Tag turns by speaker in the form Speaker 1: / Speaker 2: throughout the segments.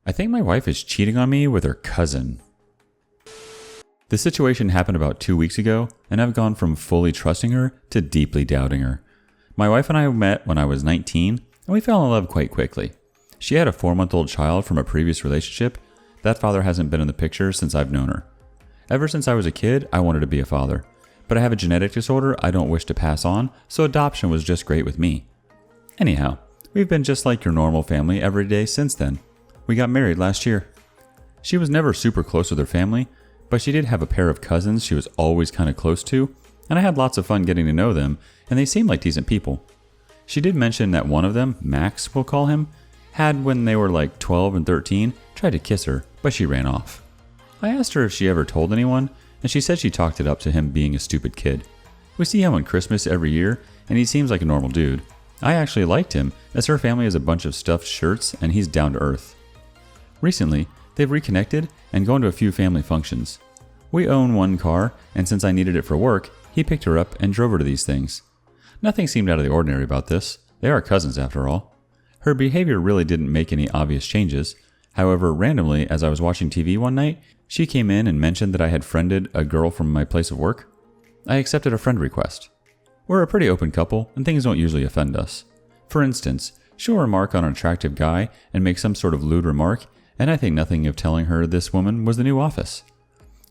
Speaker 1: I think my wife is cheating on me with her cousin. This situation happened about 2 weeks ago, and I've gone from fully trusting her to deeply doubting her. My wife and I met when I was 19, and we fell in love quite quickly. She had a 4-month-old child from a previous relationship. That father hasn't been in the picture since I've known her. Ever since I was a kid, I wanted to be a father. But I have a genetic disorder I don't wish to pass on, so adoption was just great with me. Anyhow, we've been just like your normal family every day since then. We got married last year. She was never super close with her family, but she did have a pair of cousins she was always kind of close to, and I had lots of fun getting to know them, and they seemed like decent people. She did mention that one of them, Max we'll call him, had, when they were like 12 and 13, tried to kiss her, but she ran off. I asked her if she ever told anyone, and she said she talked it up to him being a stupid kid. We see him on Christmas every year, and he seems like a normal dude. I actually liked him, as her family has a bunch of stuffed shirts and he's down to earth. Recently, they've reconnected and gone to a few family functions. We own one car, and since I needed it for work, he picked her up and drove her to these things. Nothing seemed out of the ordinary about this. They are cousins after all. Her behavior really didn't make any obvious changes. However, randomly, as I was watching TV one night, she came in and mentioned that I had friended a girl from my place of work. I accepted a friend request. We're a pretty open couple, and things don't usually offend us. For instance, she'll remark on an attractive guy and make some sort of lewd remark, and I think nothing of telling her this woman was the new office.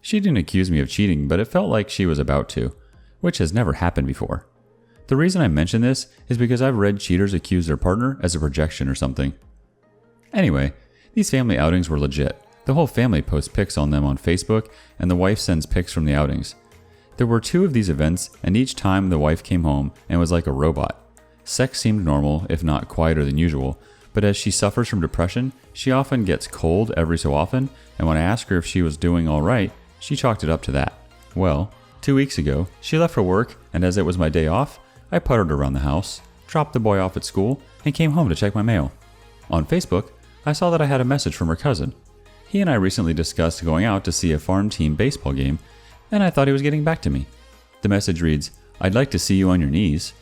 Speaker 1: She didn't accuse me of cheating, but it felt like she was about to, which has never happened before. The reason I mention this is because I've read cheaters accuse their partner as a projection or something. Anyway, these family outings were legit. The whole family posts pics on them on Facebook, and the wife sends pics from the outings. There were 2 of these events, and each time the wife came home and was like a robot. Sex seemed normal, if not quieter than usual, but as she suffers from depression, she often gets cold every so often, and when I asked her if she was doing alright, she chalked it up to that. Well, 2 weeks ago, she left for work, and as it was my day off, I puttered around the house, dropped the boy off at school, and came home to check my mail. On Facebook, I saw that I had a message from her cousin. He and I recently discussed going out to see a farm team baseball game, and I thought he was getting back to me. The message reads, "I'd like to see you on your knees."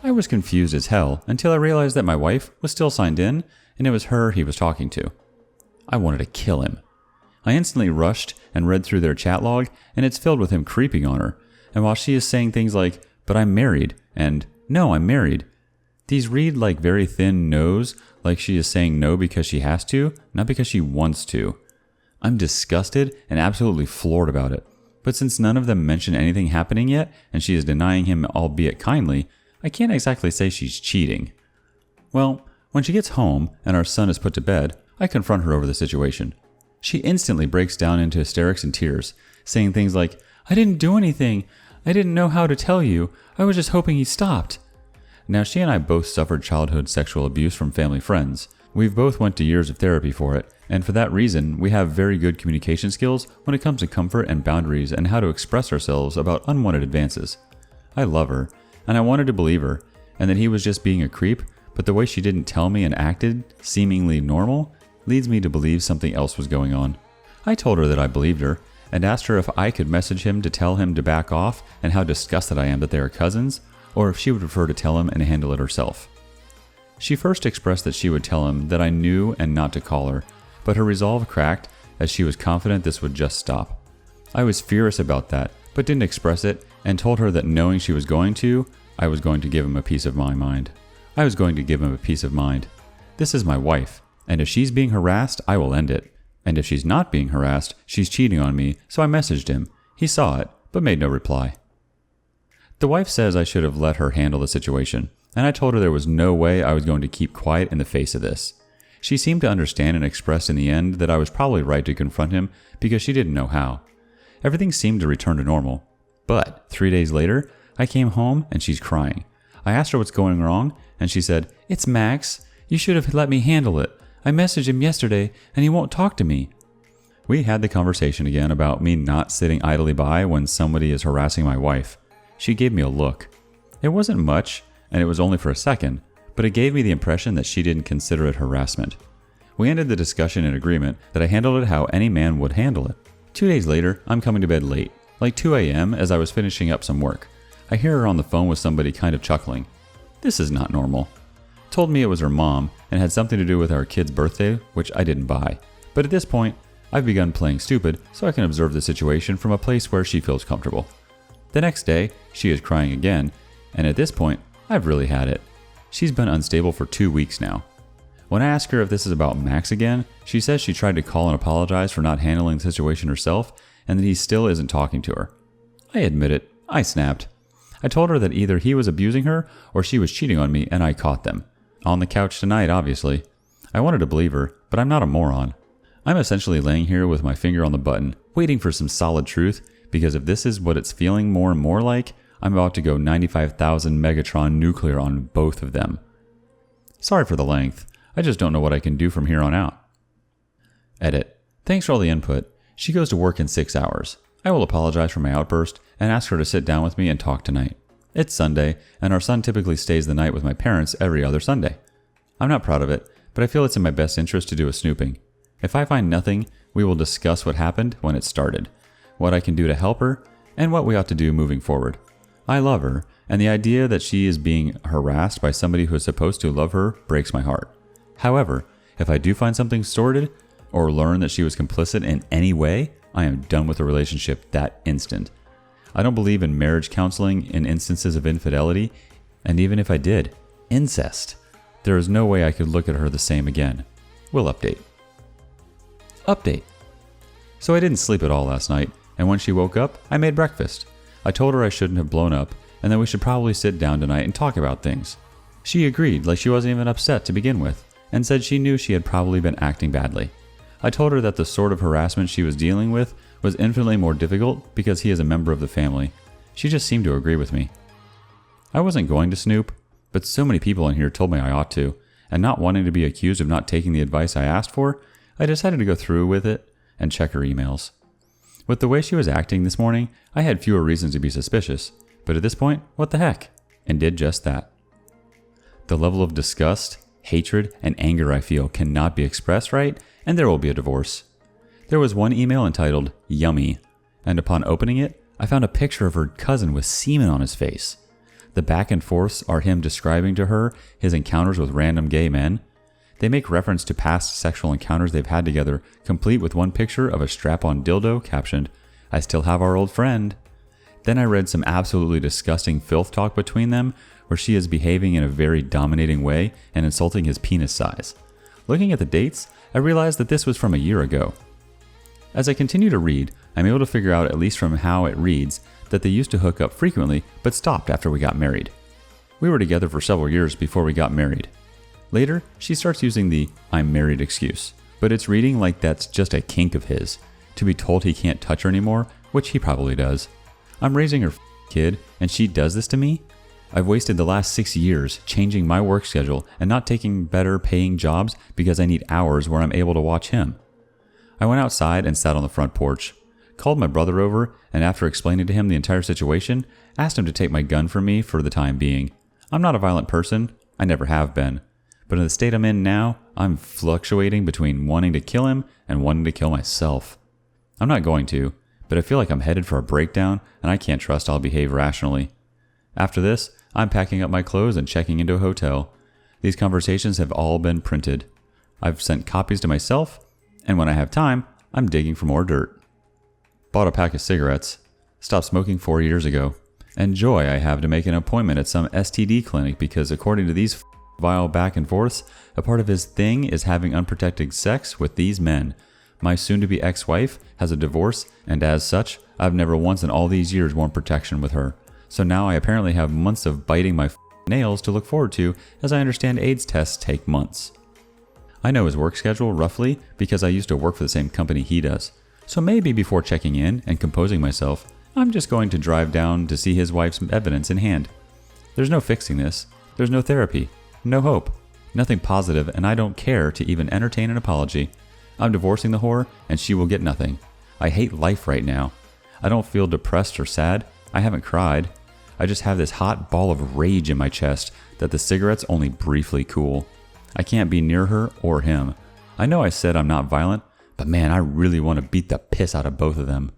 Speaker 1: I was confused as hell until I realized that my wife was still signed in, and it was her he was talking to. I wanted to kill him. I instantly rushed and read through their chat log, and it's filled with him creeping on her, and while she is saying things like, "But I'm married," and "No, I'm married," these read like very thin no's, like she is saying no because she has to, not because she wants to. I'm disgusted and absolutely floored about it, but since none of them mention anything happening yet, and she is denying him albeit kindly, I can't exactly say she's cheating. Well, when she gets home and our son is put to bed, I confront her over the situation. She instantly breaks down into hysterics and tears, saying things like, "I didn't do anything. I didn't know how to tell you. I was just hoping he stopped." Now, she and I both suffered childhood sexual abuse from family friends. We've both went to years of therapy for it, and for that reason, we have very good communication skills when it comes to comfort and boundaries and how to express ourselves about unwanted advances. I love her, and I wanted to believe her, and that he was just being a creep, but the way she didn't tell me and acted, seemingly normal, leads me to believe something else was going on. I told her that I believed her, and asked her if I could message him to tell him to back off and how disgusted I am that they are cousins, or if she would prefer to tell him and handle it herself. She first expressed that she would tell him that I knew and not to call her, but her resolve cracked as she was confident this would just stop. I was furious about that, but didn't express it, and told her that knowing she was going to, I was going to give him a piece of my mind. I was going to give him a peace of mind. This is my wife, and if she's being harassed, I will end it. And if she's not being harassed, she's cheating on me, so I messaged him. He saw it, but made no reply. The wife says I should have let her handle the situation, and I told her there was no way I was going to keep quiet in the face of this. She seemed to understand and expressed in the end that I was probably right to confront him because she didn't know how. Everything seemed to return to normal. But 3 days later, I came home and she's crying. I asked her what's going wrong, and she said, "It's Max. You should have let me handle it. I messaged him yesterday, and he won't talk to me." We had the conversation again about me not sitting idly by when somebody is harassing my wife. She gave me a look. It wasn't much, and it was only for a second, but it gave me the impression that she didn't consider it harassment. We ended the discussion in agreement that I handled it how any man would handle it. 2 days later, I'm coming to bed late, like 2 a.m. as I was finishing up some work. I hear her on the phone with somebody kind of chuckling. This is not normal. told me it was her mom and had something to do with our kid's birthday, which I didn't buy. But at this point, I've begun playing stupid so I can observe the situation from a place where she feels comfortable. The next day, she is crying again, and at this point, I've really had it. She's been unstable for 2 weeks now. When I ask her if this is about Max again, she says she tried to call and apologize for not handling the situation herself and that he still isn't talking to her. I admit it, I snapped. I told her that either he was abusing her or she was cheating on me and I caught them. On the couch tonight, obviously. I wanted to believe her, but I'm not a moron. I'm essentially laying here with my finger on the button, waiting for some solid truth, because if this is what it's feeling more and more like, I'm about to go 95,000 Megatron nuclear on both of them. Sorry for the length. I just don't know what I can do from here on out. Edit. Thanks for all the input. She goes to work in 6 hours. I will apologize for my outburst and ask her to sit down with me and talk tonight. It's Sunday, and our son typically stays the night with my parents every other Sunday. I'm not proud of it, but I feel it's in my best interest to do a snooping. If I find nothing, we will discuss what happened when it started, what I can do to help her, and what we ought to do moving forward. I love her, and the idea that she is being harassed by somebody who is supposed to love her breaks my heart. However, if I do find something sordid, or learn that she was complicit in any way, I am done with the relationship that instant. I don't believe in marriage counseling in instances of infidelity, and even if I did, incest. There is no way I could look at her the same again. We'll update. Update. So I didn't sleep at all last night, and when she woke up, I made breakfast. I told her I shouldn't have blown up, and that we should probably sit down tonight and talk about things. She agreed, like she wasn't even upset to begin with, and said she knew she had probably been acting badly. I told her that the sort of harassment she was dealing with was infinitely more difficult because he is a member of the family. She just seemed to agree with me. I wasn't going to snoop, but so many people in here told me I ought to, and not wanting to be accused of not taking the advice I asked for, I decided to go through with it and check her emails. With the way she was acting this morning, I had fewer reasons to be suspicious, but at this point, what the heck? And did just that. The level of disgust, hatred, and anger I feel cannot be expressed right, and there will be a divorce. There was one email entitled, Yummy, and upon opening it, I found a picture of her cousin with semen on his face. The back and forths are him describing to her his encounters with random gay men. They make reference to past sexual encounters they've had together, complete with one picture of a strap-on dildo captioned, I still have our old friend. Then I read some absolutely disgusting filth talk between them, where she is behaving in a very dominating way and insulting his penis size. Looking at the dates, I realized that this was from a year ago. As I continue to read, I'm able to figure out, at least from how it reads, that they used to hook up frequently but stopped after we got married. We were together for several years before we got married. Later, she starts using the I'm married excuse, but it's reading like that's just a kink of his, to be told he can't touch her anymore, which he probably does. I'm raising her kid, and she does this to me? I've wasted the last 6 years changing my work schedule and not taking better paying jobs because I need hours where I'm able to watch him. I went outside and sat on the front porch, called my brother over, and after explaining to him the entire situation, asked him to take my gun from me for the time being. I'm not a violent person, I never have been, but in the state I'm in now, I'm fluctuating between wanting to kill him and wanting to kill myself. I'm not going to, but I feel like I'm headed for a breakdown and I can't trust I'll behave rationally. After this, I'm packing up my clothes and checking into a hotel. These conversations have all been printed. I've sent copies to myself, and when I have time, I'm digging for more dirt. Bought a pack of cigarettes. Stopped smoking 4 years ago. And joy I have to make an appointment at some STD clinic because according to these vile back and forths, a part of his thing is having unprotected sex with these men. My soon-to-be ex-wife has a divorce, and as such, I've never once in all these years worn protection with her. So now I apparently have months of biting my nails to look forward to, as I understand AIDS tests take months. I know his work schedule roughly because I used to work for the same company he does. So maybe before checking in and composing myself, I'm just going to drive down to see his wife's evidence in hand. There's no fixing this. There's no therapy. No hope. Nothing positive, and I don't care to even entertain an apology. I'm divorcing the whore, and she will get nothing. I hate life right now. I don't feel depressed or sad. I haven't cried. I just have this hot ball of rage in my chest that the cigarettes only briefly cool. I can't be near her or him. I know I said I'm not violent, but man, I really want to beat the piss out of both of them.